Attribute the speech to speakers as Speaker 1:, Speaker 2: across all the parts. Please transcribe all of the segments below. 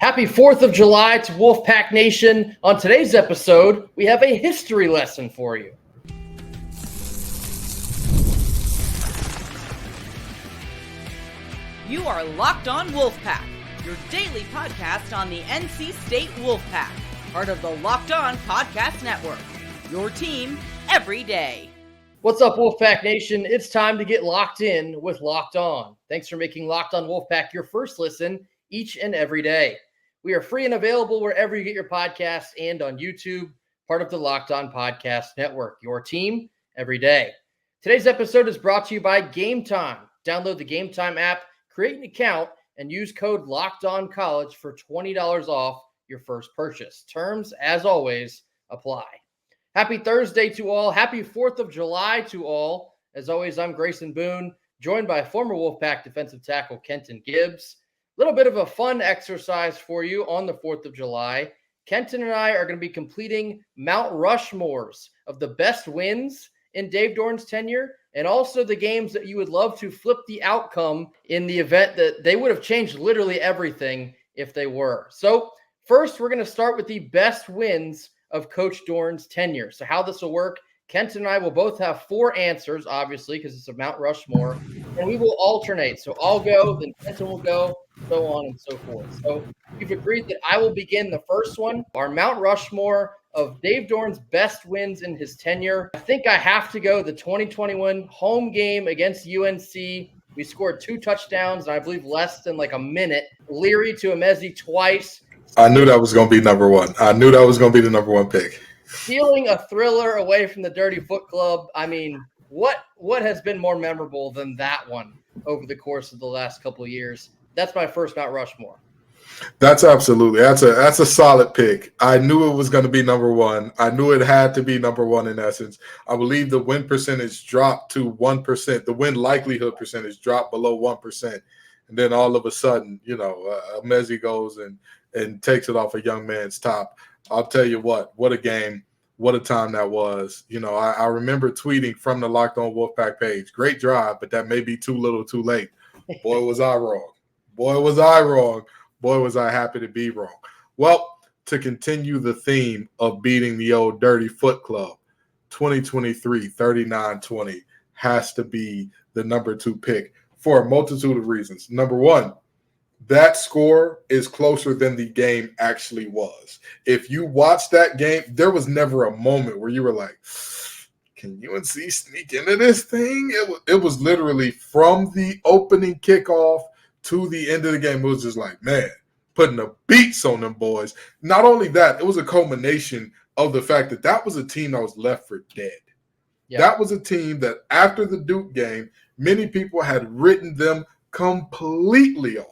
Speaker 1: Happy 4th of July to Wolfpack Nation. On today's episode, we have a history lesson for you.
Speaker 2: You are Locked On Wolfpack, your daily podcast on the NC State Wolfpack, part of the Locked On Podcast Network, your team every day.
Speaker 1: What's up, Wolfpack Nation? It's time to get locked in with Locked On. Thanks for making Locked On Wolfpack your first listen each and every day. We are free and available wherever you get your podcasts and on YouTube, part of the Locked On Podcast Network, your team every day. Today's episode is brought to you by Gametime. Download the Gametime app, create an account, and use code LOCKEDONCollege for $20 off your first purchase. Terms, as always, apply. Happy Thursday to all. Happy 4th of July to all. As always, I'm Grayson Boone, joined by former Wolfpack defensive tackle Kenton Gibbs. A little bit of a fun exercise for you on the 4th of July. Kenton and I are going to be completing Mount Rushmores of the best wins in Dave Doeren's tenure, and also the games that you would love to flip the outcome in the event that they would have changed literally everything if they were. So first, we're going to start with the best wins of Coach Doeren's tenure. So how this will work, Kenton and I will both have 4 answers, obviously, because it's a Mount Rushmore, and we will alternate. So I'll go, then Kenton will go, so on and so forth. So we've agreed that I will begin the first one, our Mount Rushmore of Dave Doeren's best wins in his tenure. I think I have to go the 2021 home game against UNC. We scored 2 touchdowns, and I believe less than like a minute. Leary to Emezi twice.
Speaker 3: I knew that was going to be number one. I knew that was going to be the number one pick.
Speaker 1: Stealing a thriller away from the Dirty Foot Club. I mean, what has been more memorable than that one over the course of the last couple of years? That's my first Mount Rushmore.
Speaker 3: That's absolutely. That's a solid pick. I knew it was going to be number one. I knew it had to be number one in essence. I believe the win percentage dropped to 1%. The win likelihood percentage dropped below 1%. And then all of a sudden, Emezi goes and takes it off a young man's top. I'll tell you what a game, what a time that was. I remember tweeting from the Locked On Wolfpack page, great drive, but that may be too little too late. Boy, was I wrong. Boy, was I wrong. Boy, was I happy to be wrong. Well, to continue the theme of beating the old Dirty Foot Club, 2023 39-20 has to be the number 2 pick for a multitude of reasons. Number one, that score is closer than the game actually was. If you watch that game, there was never a moment where you were like, can UNC sneak into this thing? It was literally from the opening kickoff to the end of the game. It was just like, man, putting the beats on them boys. Not only that, it was a culmination of the fact that was a team that was left for dead. Yeah. That was a team that after the Duke game, many people had written them completely off.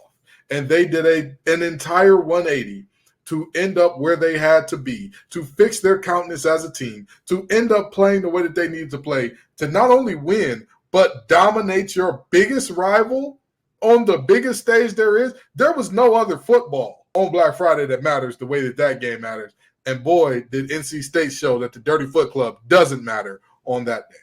Speaker 3: And they did an entire 180 to end up where they had to be, to fix their countenance as a team, to end up playing the way that they needed to play, to not only win, but dominate your biggest rival on the biggest stage there is. There was no other football on Black Friday that matters the way that game matters. And boy, did NC State show that the Dirty Foot Club doesn't matter on that day.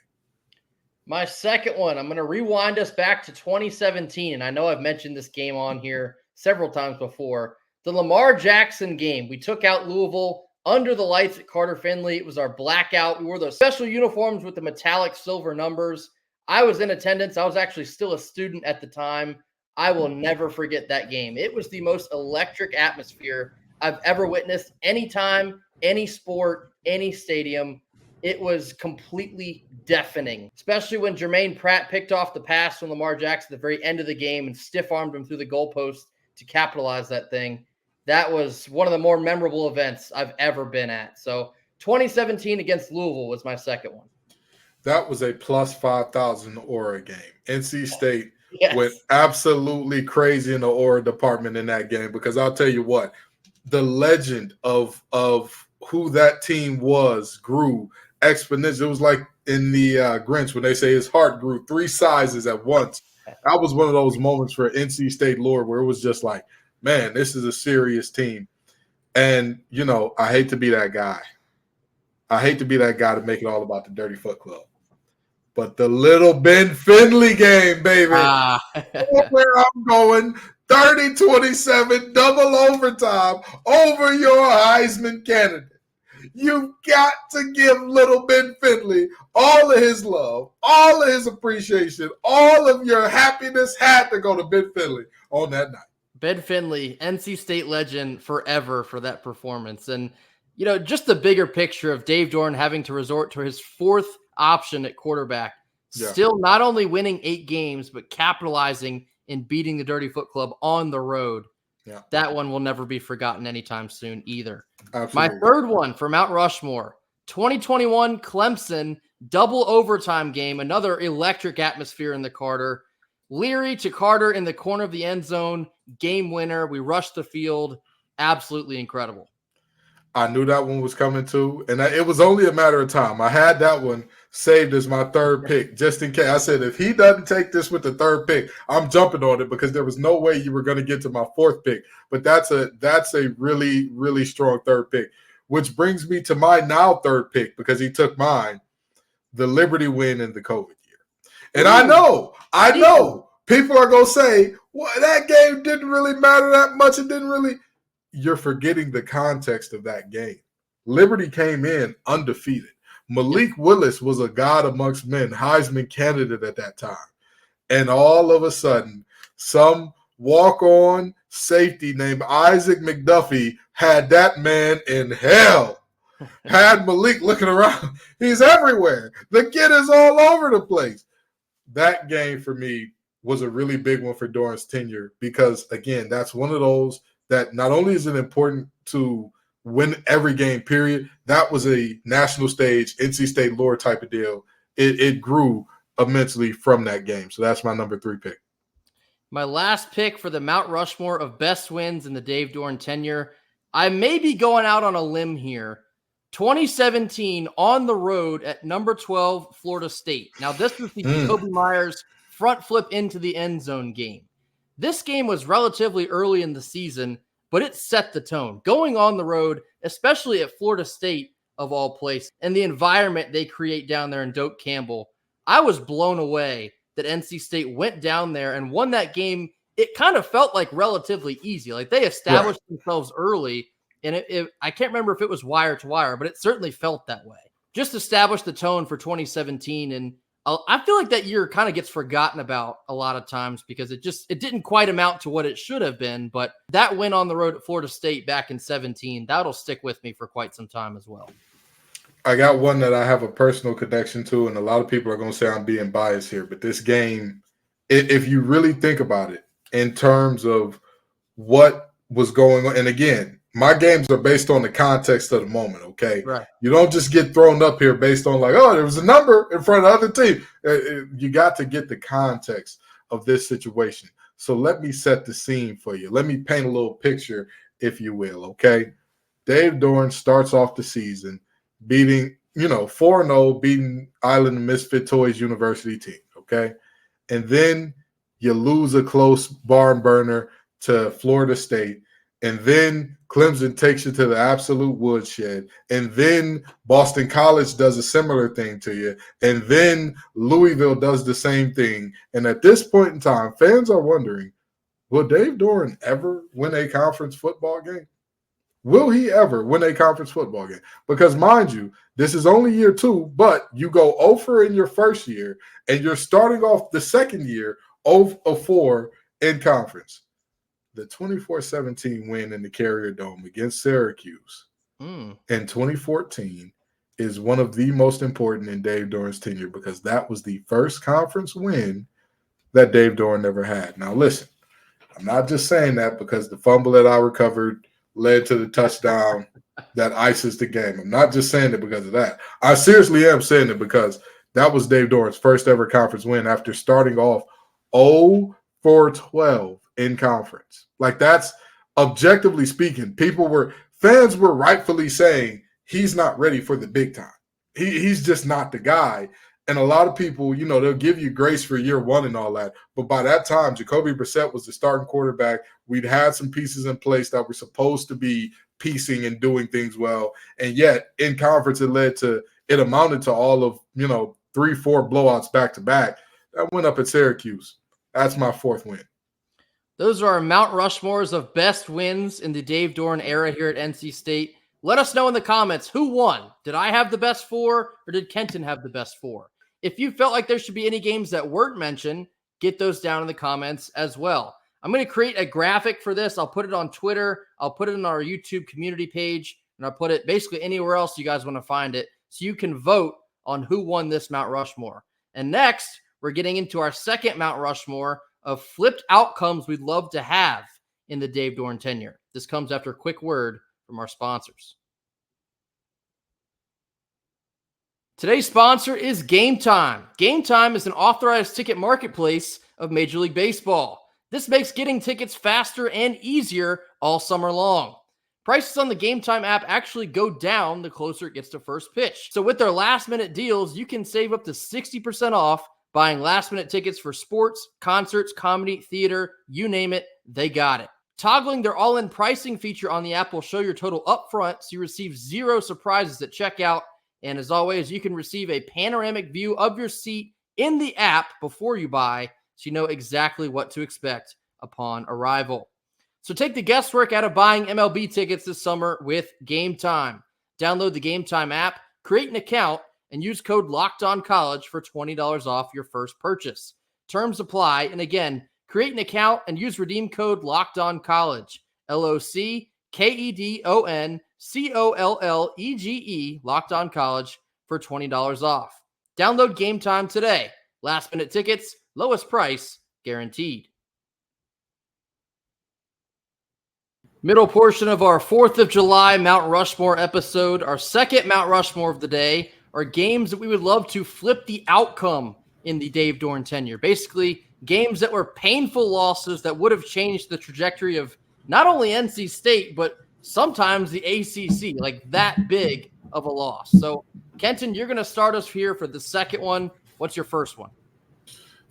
Speaker 1: My second one, I'm going to rewind us back to 2017. And I know I've mentioned this game on here several times before. The Lamar Jackson game. We took out Louisville under the lights at Carter Finley. It was our blackout. We wore those special uniforms with the metallic silver numbers. I was in attendance. I was actually still a student at the time. I will never forget that game. It was the most electric atmosphere I've ever witnessed anytime, any sport, any stadium. It was completely deafening, especially when Jermaine Pratt picked off the pass from Lamar Jackson at the very end of the game and stiff-armed him through the goalpost to capitalize that thing. That was one of the more memorable events I've ever been at. So 2017 against Louisville was my second one.
Speaker 3: That was a plus 5,000 aura game. NC State
Speaker 1: Yes.
Speaker 3: went absolutely crazy in the aura department in that game, because I'll tell you what, the legend of who that team was grew exponentially. It was like in the Grinch when they say his heart grew 3 sizes at once. That was one of those moments for NC State lore where it was just like, man, this is a serious team. And, I hate to be that guy. I hate to be that guy to make it all about the Dirty Foot Club. But the little Ben Finley game, baby. Where I'm going, 30-27, double overtime over your Heisman candidate. You've got to give little Ben Finley all of his love, all of his appreciation, all of your happiness had to go to Ben Finley on that night.
Speaker 1: Ben Finley, NC State legend forever for that performance. And, just the bigger picture of Dave Doeren having to resort to his fourth option at quarterback, still not only winning 8 games, but capitalizing and beating the Dirty Foot Club on the road. Yeah. That one will never be forgotten anytime soon either. Absolutely. My third one for Mount Rushmore, 2021 Clemson double overtime game, another electric atmosphere in the Carter. Leary to Carter in the corner of the end zone, game winner. We rushed the field. Absolutely incredible.
Speaker 3: I knew that one was coming too, and it was only a matter of time. I had that one saved as my third pick, just in case. I said, if he doesn't take this with the third pick, I'm jumping on it because there was no way you were going to get to my fourth pick. But that's a really, really strong third pick, which brings me to my now third pick because he took mine, the Liberty win in the COVID year. And I know, people are going to say, well, that game didn't really matter that much. It didn't really. You're forgetting the context of that game. Liberty came in undefeated. Malik Willis was a god amongst men, Heisman candidate at that time. And all of a sudden, some walk-on safety named Isaac McDuffie had that man in hell. Had Malik looking around. He's everywhere. The kid is all over the place. That game for me was a really big one for Doeren's tenure because, again, that's one of those that not only is it important to win every game, period, that was a national stage, NC State lore type of deal. It grew immensely from that game. So that's my number 3 pick.
Speaker 1: My last pick for the Mount Rushmore of best wins in the Dave Doeren tenure. I may be going out on a limb here. 2017 on the road at number 12, Florida State. Now, this was the Jacoby Myers front flip into the end zone game. This game was relatively early in the season, but it set the tone. Going on the road, especially at Florida State, of all places, and the environment they create down there in Doak Campbell, I was blown away that NC State went down there and won that game. It kind of felt like relatively easy. Like they established themselves early, and I can't remember if it was wire to wire, but it certainly felt that way. Just established the tone for 2017, and I feel like that year kind of gets forgotten about a lot of times because it didn't quite amount to what it should have been. But that win on the road at Florida State back in 2017, that'll stick with me for quite some time as well.
Speaker 3: I got one that I have a personal connection to, and a lot of people are going to say I'm being biased here. But this game, if you really think about it in terms of what was going on, and again, my games are based on the context of the moment, okay?
Speaker 1: Right.
Speaker 3: You don't just get thrown up here based on like, oh, there was a number in front of the other team. You got to get the context of this situation. So let me set the scene for you. Let me paint a little picture, if you will, okay? Dave Doeren starts off the season beating, 4-0, beating Island of Misfit Toys University team, okay? And then you lose a close barn burner to Florida State. And then Clemson takes you to the absolute woodshed. And then Boston College does a similar thing to you. And then Louisville does the same thing. And at this point in time, fans are wondering, will Dave Doeren ever win a conference football game? Will he ever win a conference football game? Because mind you, this is only year 2, but you go 0 in your first year, and you're starting off the second year 0-4 in conference. The 24-17 win in the Carrier Dome against Syracuse in 2014 is one of the most important in Dave Doeren's tenure because that was the first conference win that Dave Doeren never had. Now, listen, I'm not just saying that because the fumble that I recovered led to the touchdown that ices the game. I'm not just saying it because of that. I seriously am saying it because that was Dave Doeren's first ever conference win after starting off 0-12 in conference. Like, that's objectively speaking, fans were rightfully saying he's not ready for the big time. He's just not the guy. And a lot of people, they'll give you grace for year 1 and all that. But by that time, Jacoby Brissett was the starting quarterback. We'd had some pieces in place that were supposed to be piecing and doing things well. And yet in conference, it amounted to all of, 3-4 blowouts back to back. That went up at Syracuse. That's my 4th win.
Speaker 1: Those are our Mount Rushmores of best wins in the Dave Doeren era here at NC State. Let us know in the comments who won. Did I have the best 4 or did Kenton have the best 4? If you felt like there should be any games that weren't mentioned, get those down in the comments as well. I'm going to create a graphic for this. I'll put it on Twitter. I'll put it on our YouTube community page, and I'll put it basically anywhere else you guys want to find it so you can vote on who won this Mount Rushmore. And next, we're getting into our second Mount Rushmore of flipped outcomes we'd love to have in the Dave Doeren tenure. This comes after a quick word from our sponsors. Today's sponsor is Gametime. Gametime is an authorized ticket marketplace of Major League Baseball. This makes getting tickets faster and easier all summer long. Prices on the Gametime app actually go down the closer it gets to first pitch. So with their last-minute deals, you can save up to 60% off buying last-minute tickets for sports, concerts, comedy, theater, you name it, they got it. Toggling their all-in pricing feature on the app will show your total upfront so you receive 0 surprises at checkout. And as always, you can receive a panoramic view of your seat in the app before you buy so you know exactly what to expect upon arrival. So take the guesswork out of buying MLB tickets this summer with Gametime. Download the Gametime app, create an account, and use code LOCKEDONCollege for $20 off your first purchase. Terms apply. And again, create an account and use redeem code LOCKEDONCollege. LOCKEDONCOLLEGE, Locked On College, for $20 off. Download Gametime today. Last minute tickets, lowest price guaranteed. Middle portion of our 4th of July Mount Rushmore episode, our second Mount Rushmore of the day, are games that we would love to flip the outcome in the Dave Doeren tenure. Basically, games that were painful losses that would have changed the trajectory of not only NC State, but sometimes the ACC, like that big of a loss. So, Kenton, you're going to start us here for the second one. What's your first one?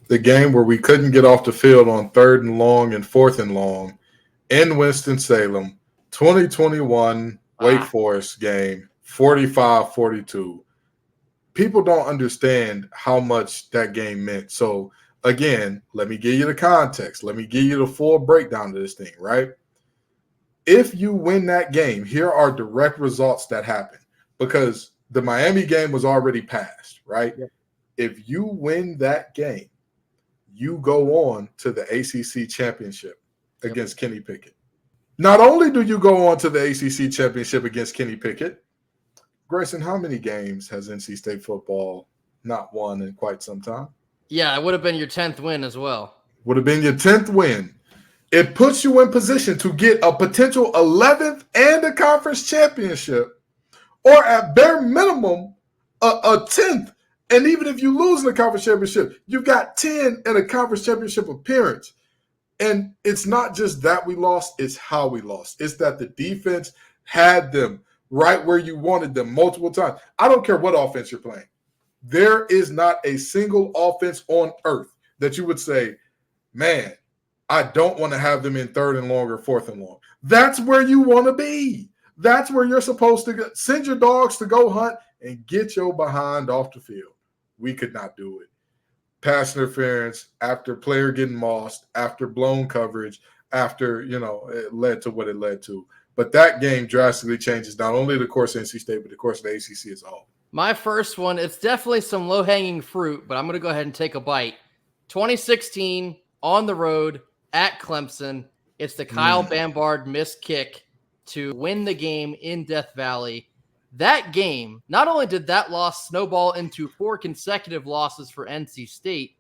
Speaker 3: The game where we couldn't get off the field on 3rd and long and 4th and long in Winston-Salem, 2021 Wake Forest game, 45-42. People don't understand how much that game meant. So, again, let me give you the context. Let me give you the full breakdown of this thing, right? If you win that game, here are direct results that happen because the Miami game was already passed, right? Yeah. If you win that game, you go on to the ACC championship against Kenny Pickett. Not only do you go on to the ACC championship against Kenny Pickett, Grayson, how many games has NC State football not won in quite some time?
Speaker 1: Yeah, it would have been your 10th win as well.
Speaker 3: Would have been your 10th win. It puts you in position to get a potential 11th and a conference championship, or at bare minimum, a 10th. And even if you lose in the conference championship, you've got 10 in a conference championship appearance. And it's not just that we lost, it's how we lost. It's that the defense had them right where you wanted them multiple times. I don't care what offense you're playing. There is not a single offense on earth that you would say, man, I don't want to have them in 3rd and long or 4th and long. That's where you want to be. That's where you're supposed to go. Send your dogs to go hunt and get your behind off the field. We could not do it. Pass interference, after player getting lost, after blown coverage, after, it led to what it led to. But that game drastically changes not only the course of NC State, but the course of the ACC as a whole.
Speaker 1: My first one, it's definitely some low-hanging fruit, but I'm going to go ahead and take a bite. 2016, on the road, at Clemson. It's the Kyle Bambard missed kick to win the game in Death Valley. That game, not only did that loss snowball into 4 consecutive losses for NC State,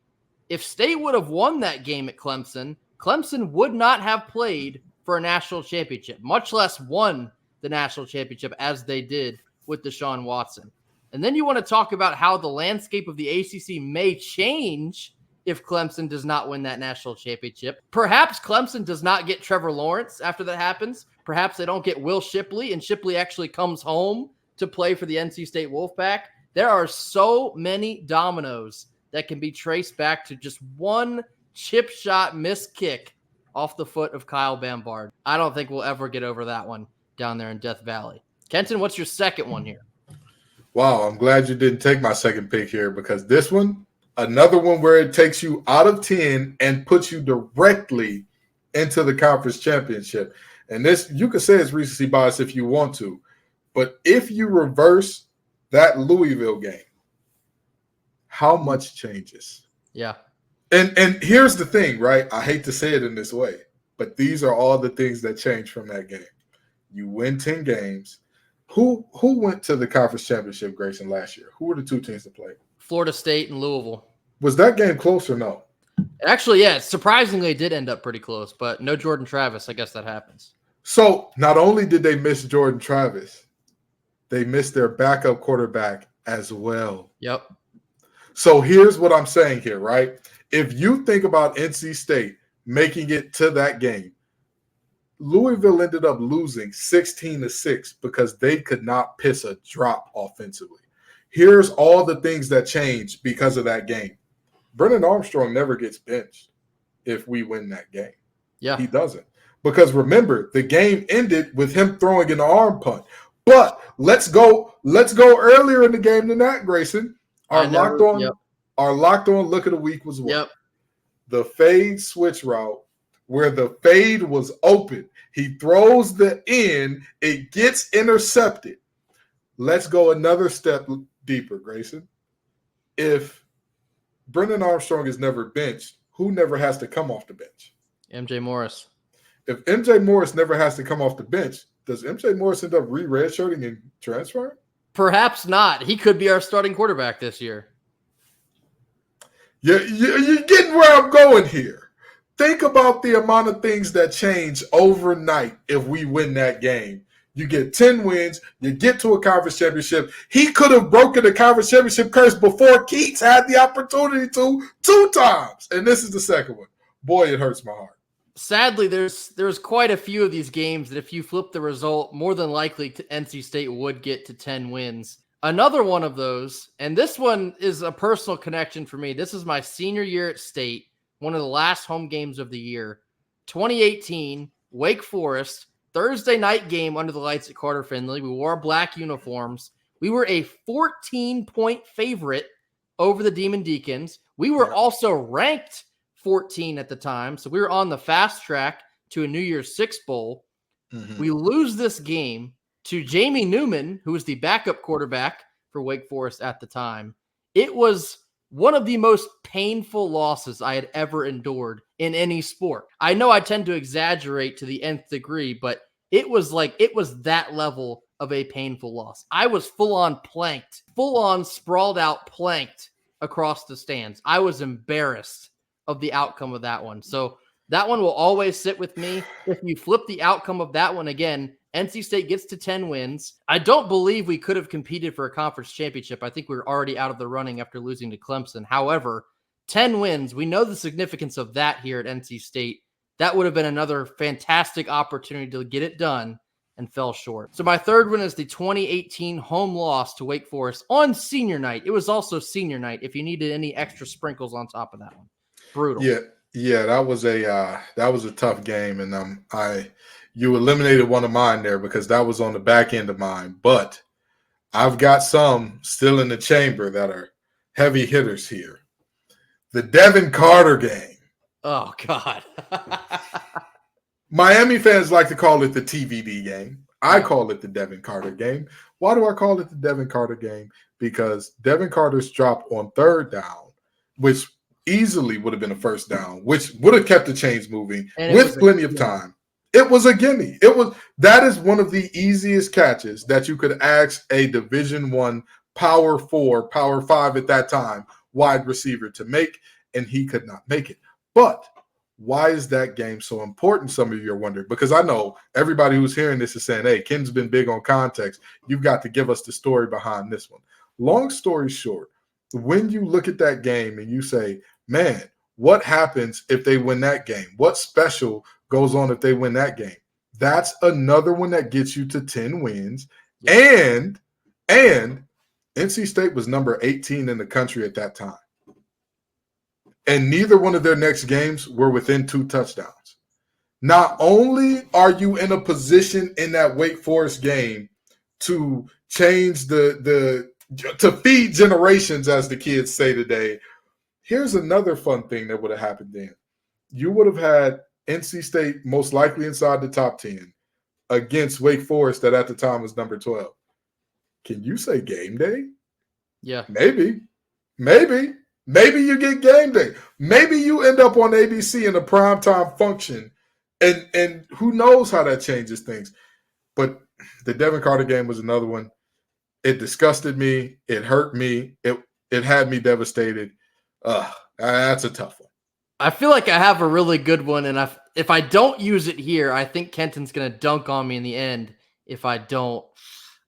Speaker 1: if State would have won that game at Clemson, Clemson would not have played for a national championship, much less won the national championship as they did with Deshaun Watson. And then you want to talk about how the landscape of the ACC may change if Clemson does not win that national championship. Perhaps Clemson does not get Trevor Lawrence after that happens. Perhaps they don't get Will Shipley, and Shipley actually comes home to play for the NC State Wolfpack. There are so many dominoes that can be traced back to just one chip shot missed kick off the foot of Kyle Bambard. I don't think we'll ever get over that one down there in Death Valley. Kenton, what's your second one here?
Speaker 3: Wow, I'm glad you didn't take my second pick here because this one, another one where it takes you out of 10 and puts you directly into the conference championship. And this, you could say it's recency bias if you want to, but if you reverse that Louisville game, how much changes?
Speaker 1: Yeah.
Speaker 3: And here's the thing, right? I hate to say it in this way, but these are all the things that change from that game. You win 10 games. Who went to the conference championship, Grayson, last year? Who were the two teams that played?
Speaker 1: Florida State and Louisville.
Speaker 3: Was that game close or no?
Speaker 1: Actually, yeah, surprisingly, it did end up pretty close, but no Jordan Travis. I guess that happens.
Speaker 3: So not only did they miss Jordan Travis, they missed their backup quarterback as well.
Speaker 1: Yep.
Speaker 3: So here's what I'm saying here, right? If you think about NC State making it to that game, Louisville ended up losing 16-6 because they could not piss a drop offensively. Here's all the things that changed because of that game. Brennan Armstrong never gets benched if we win that game.
Speaker 1: Yeah.
Speaker 3: He doesn't. Because remember, the game ended with him throwing an arm punt. But let's go earlier in the game than that, Grayson. Our locked on look of the week was what?
Speaker 1: Yep.
Speaker 3: The fade switch route where the fade was open. He throws the end, it gets intercepted. Let's go another step deeper, Grayson. If Brendan Armstrong is never benched, who never has to come off the bench?
Speaker 1: MJ Morris.
Speaker 3: If MJ Morris never has to come off the bench, does MJ Morris end up redshirting and transferring?
Speaker 1: Perhaps not. He could be our starting quarterback this year.
Speaker 3: You're getting where I'm going here. Think about the amount of things that change overnight if we win that game. You get 10 wins. You get to a conference championship. He could have broken the conference championship curse before Keats had the opportunity to 2 times. And this is the second one. Boy, it hurts my heart.
Speaker 1: Sadly, there's quite a few of these games that if you flip the result, more than likely NC State would get to 10 wins. Another one of those, and this one is a personal connection for me. This is my senior year at State, one of the last home games of the year. 2018, Wake Forest, Thursday night game under the lights at Carter Finley. We wore black uniforms. We were a 14-point favorite over the Demon Deacons. We were also ranked 14 at the time, so we were on the fast track to a New Year's Six Bowl. Mm-hmm. We lose this game to Jamie Newman, who was the backup quarterback for Wake Forest at the time. It was one of the most painful losses I had ever endured in any sport. I know I tend to exaggerate to the nth degree, but it was that level of a painful loss. I was full-on sprawled out planked across the stands. I was embarrassed of the outcome of that one. So that one will always sit with me. If you flip the outcome of that one again, NC State gets to 10 wins. I don't believe we could have competed for a conference championship. I think we were already out of the running after losing to Clemson. However, 10 wins, we know the significance of that here at NC State. That would have been another fantastic opportunity to get it done and fell short. So my third one is the 2018 home loss to Wake Forest on senior night. It was also senior night if you needed any extra sprinkles on top of that one. Brutal.
Speaker 3: Yeah, that was a tough game, and you eliminated one of mine there because that was on the back end of mine. But I've got some still in the chamber that are heavy hitters here. The Devin Carter game.
Speaker 1: Oh God.
Speaker 3: Miami fans like to call it the TVD game. I call it the Devin Carter game. Why do I call it the Devin Carter game? Because Devin Carter's drop on third down, which easily would have been a first down, which would have kept the chains moving with plenty of time. It was a gimme. That is one of the easiest catches that you could ask a Division I Power 4, Power 5 at that time wide receiver to make, and he could not make it. But why is that game so important? Some of you are wondering, because I know everybody who's hearing this is saying, hey, Ken's been big on context. You've got to give us the story behind this one. Long story short, when you look at that game and you say, man, what happens if they win that game? What special goes on if they win that game? That's another one that gets you to 10 wins. Yeah. And NC State was number 18 in the country at that time. And neither one of their next games were within 2 touchdowns. Not only are you in a position in that Wake Forest game to change to feed generations, as the kids say today, here's another fun thing that would have happened then. You would have had NC State most likely inside the top 10 against Wake Forest that at the time was number 12. Can you say game day?
Speaker 1: Yeah.
Speaker 3: Maybe you get game day. Maybe you end up on ABC in a primetime function, and who knows how that changes things. But the Devin Carter game was another one. It disgusted me. It hurt me. It had me devastated. That's a tough one.
Speaker 1: I feel like I have a really good one, and if I don't use it here, I think Kenton's going to dunk on me in the end. If I don't,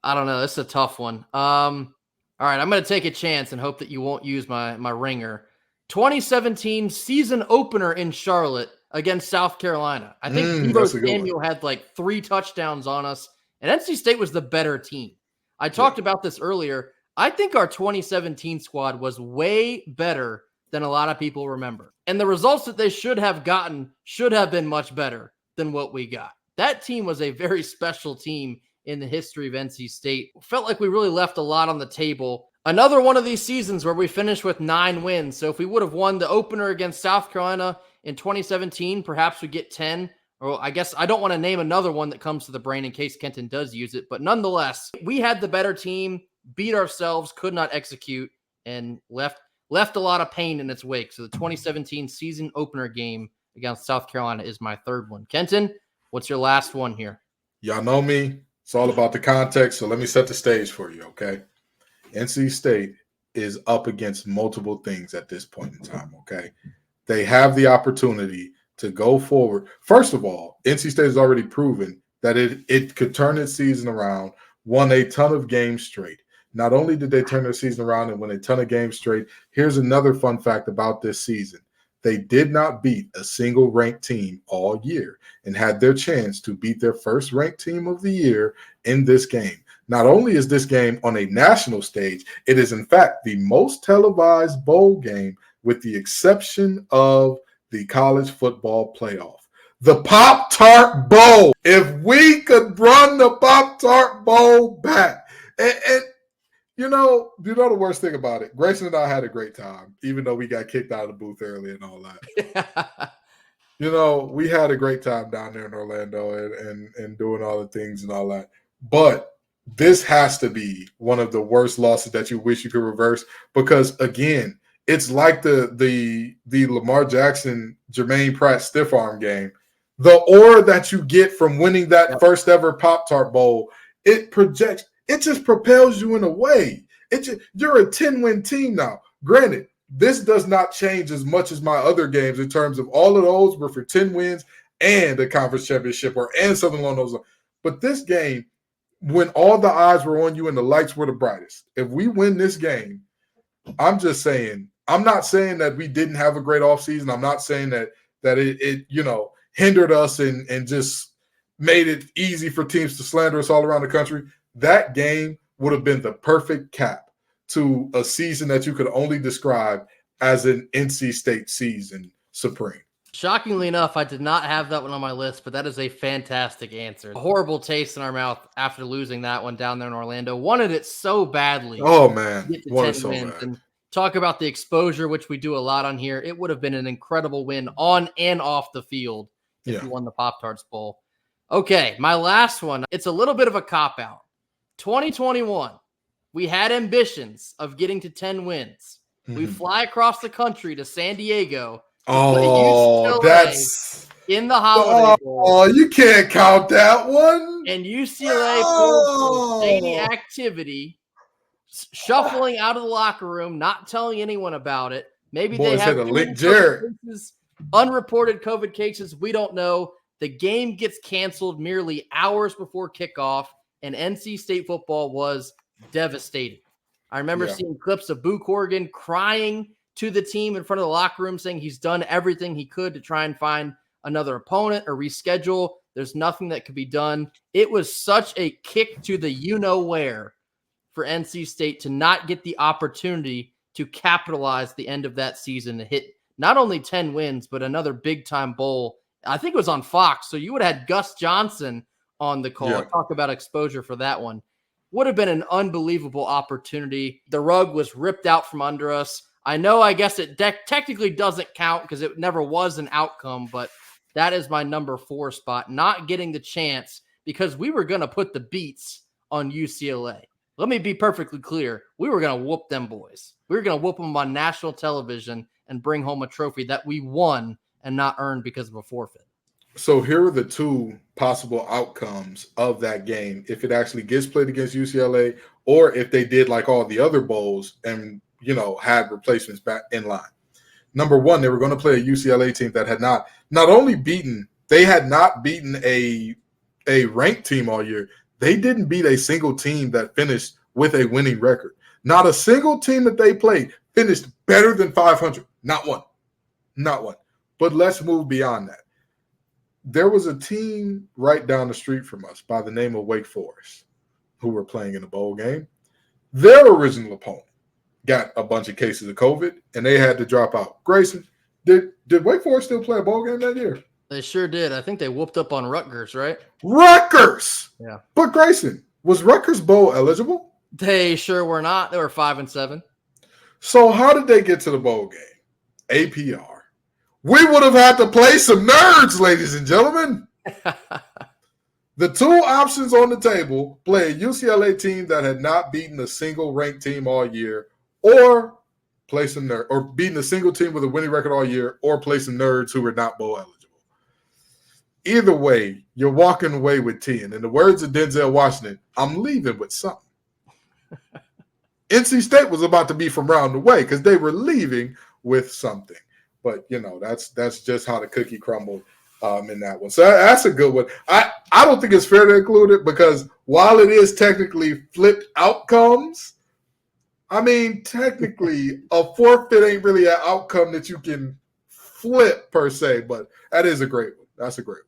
Speaker 1: I don't know. This is a tough one. All right, I'm going to take a chance and hope that you won't use my ringer. 2017 season opener in Charlotte against South Carolina. I think Deebo Samuel had like 3 touchdowns on us, and NC State was the better team. I talked about this earlier. I think our 2017 squad was way better than a lot of people remember. And the results that they should have gotten should have been much better than what we got. That team was a very special team in the history of NC State. Felt like we really left a lot on the table. Another one of these seasons where we finished with 9 wins. So if we would have won the opener against South Carolina in 2017, perhaps we get 10. Or I guess I don't want to name another one that comes to the brain in case Kenton does use it. But nonetheless, we had the better team, beat ourselves, could not execute, and left a lot of pain in its wake. So the 2017 season opener game against South Carolina is my third one. Kenton, what's your last one here?
Speaker 3: Y'all know me. It's all about the context, so let me set the stage for you, okay? NC State is up against multiple things at this point in time, okay? They have the opportunity to go forward. First of all, NC State has already proven that it could turn its season around, won a ton of games straight. Not only did they turn their season around and win a ton of games straight, here's another fun fact about this season. They did not beat a single ranked team all year and had their chance to beat their first ranked team of the year in this game. Not only is this game on a national stage, it is in fact the most televised bowl game with the exception of the college football playoff. The Pop-Tart Bowl. If we could run the Pop-Tart Bowl back. And you know the worst thing about it? Grayson and I had a great time, even though we got kicked out of the booth early and all that. We had a great time down there in Orlando and doing all the things and all that. But this has to be one of the worst losses that you wish you could reverse because, again, it's like the Lamar Jackson, Jermaine Pratt stiff arm game. The aura that you get from winning that first ever Pop-Tart Bowl, it just propels you in a way. You're a 10-win team now. Granted, this does not change as much as my other games in terms of all of those were for 10 wins and a conference championship and something along those lines. But this game, when all the eyes were on you and the lights were the brightest, if we win this game, I'm just saying, I'm not saying that we didn't have a great offseason. I'm not saying that it hindered us and just made it easy for teams to slander us all around the country. That game would have been the perfect cap to a season that you could only describe as an NC State season supreme.
Speaker 1: Shockingly enough, I did not have that one on my list, but that is a fantastic answer. A horrible taste in our mouth after losing that one down there in Orlando. Wanted it so badly.
Speaker 3: Oh, man. Wanted so bad.
Speaker 1: And talk about the exposure, which we do a lot on here. It would have been an incredible win on and off the field if you won the Pop-Tarts Bowl. Okay, my last one. It's a little bit of a cop-out. 2021, we had ambitions of getting to 10 wins. Mm-hmm. We fly across the country to San Diego.
Speaker 3: That's
Speaker 1: in the Holiday Bowl.
Speaker 3: Oh, you can't count that one.
Speaker 1: And UCLA pulled shady activity, shuffling out of the locker room, not telling anyone about it. Maybe they have unreported COVID cases. We don't know. The game gets canceled merely hours before kickoff. And NC State football was devastated. I remember seeing clips of Boo Corrigan crying to the team in front of the locker room saying he's done everything he could to try and find another opponent or reschedule. There's nothing that could be done. It was such a kick to the you-know-where for NC State to not get the opportunity to capitalize the end of that season to hit not only 10 wins, but another big-time bowl. I think it was on Fox, so you would have had Gus Johnson on the call. Talk about exposure for that one. Would have been an unbelievable opportunity. The rug was ripped out from under us. I know, I guess it technically doesn't count because it never was an outcome, but That is my number 4 spot, not getting the chance because we were going to put the beats on UCLA. Let me be perfectly clear. We were going to whoop them boys. We were going to whoop them on national television and bring home a trophy that we won and not earned because of a forfeit.
Speaker 3: So here are the 2 possible outcomes of that game if it actually gets played against UCLA, or if they did like all the other bowls and, had replacements back in line. Number 1, they were going to play a UCLA team that had not beaten a ranked team all year. They didn't beat a single team that finished with a winning record. Not a single team that they played finished better than 500. Not one. But let's move beyond that. There was a team right down the street from us by the name of Wake Forest who were playing in a bowl game. Their original opponent got a bunch of cases of COVID, and they had to drop out. Grayson, did Wake Forest still play a bowl game that year?
Speaker 1: They sure did. I think they whooped up on Rutgers, right?
Speaker 3: Rutgers!
Speaker 1: Yeah.
Speaker 3: But Grayson, was Rutgers bowl eligible?
Speaker 1: They sure were not. They were 5-7.
Speaker 3: So how did they get to the bowl game? APR. We would have had to play some nerds, ladies and gentlemen. The 2 options on the table: play a UCLA team that had not beaten a single ranked team all year, or play some nerds, or beaten a single team with a winning record all year, or play some nerds who were not bowl eligible. Either way, you're walking away with 10. In the words of Denzel Washington, I'm leaving with something. NC State was about to be from round the way because they were leaving with something. But, that's just how the cookie crumbled in that one. So that's a good one. I don't think it's fair to include it because while it is technically flipped outcomes, technically a forfeit ain't really an outcome that you can flip per se, but that is a great one. That's a great one.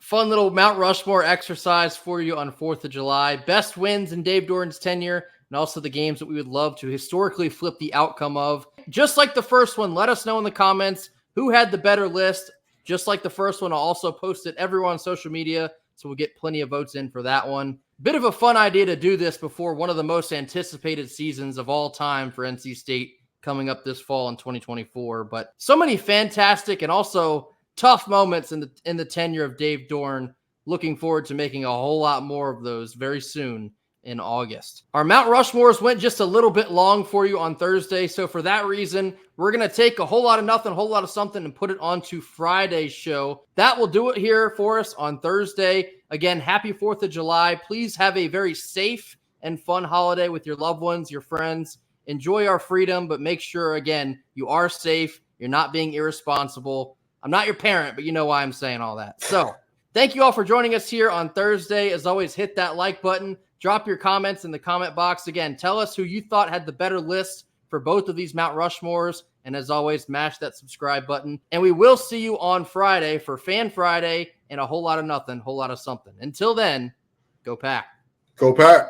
Speaker 1: Fun little Mount Rushmore exercise for you on 4th of July. Best wins in Dave Doeren's tenure, and also the games that we would love to historically flip the outcome of. Just like the first one, let us know in the comments who had the better list. Just like the first one, I'll also post it everywhere on social media, so we'll get plenty of votes in for that one. Bit of a fun idea to do this before one of the most anticipated seasons of all time for NC State coming up this fall in 2024. But so many fantastic and also tough moments in the tenure of Dave Doeren. Looking forward to making a whole lot more of those very soon in August. Our Mount Rushmores went just a little bit long for you on Thursday, so for that reason, we're going to take a whole lot of nothing, a whole lot of something, and put it onto Friday's show. That will do it here for us on Thursday. Again, happy 4th of July. Please have a very safe and fun holiday with your loved ones, your friends. Enjoy our freedom, but make sure, again, you are safe. You're not being irresponsible. I'm not your parent, but you know why I'm saying all that. So thank you all for joining us here on Thursday. As always, hit that like button. Drop your comments in the comment box. Again, tell us who you thought had the better list for both of these Mount Rushmores. And as always, mash that subscribe button. And we will see you on Friday for Fan Friday and a whole lot of nothing, whole lot of something. Until then, go Pack.
Speaker 3: Go Pack.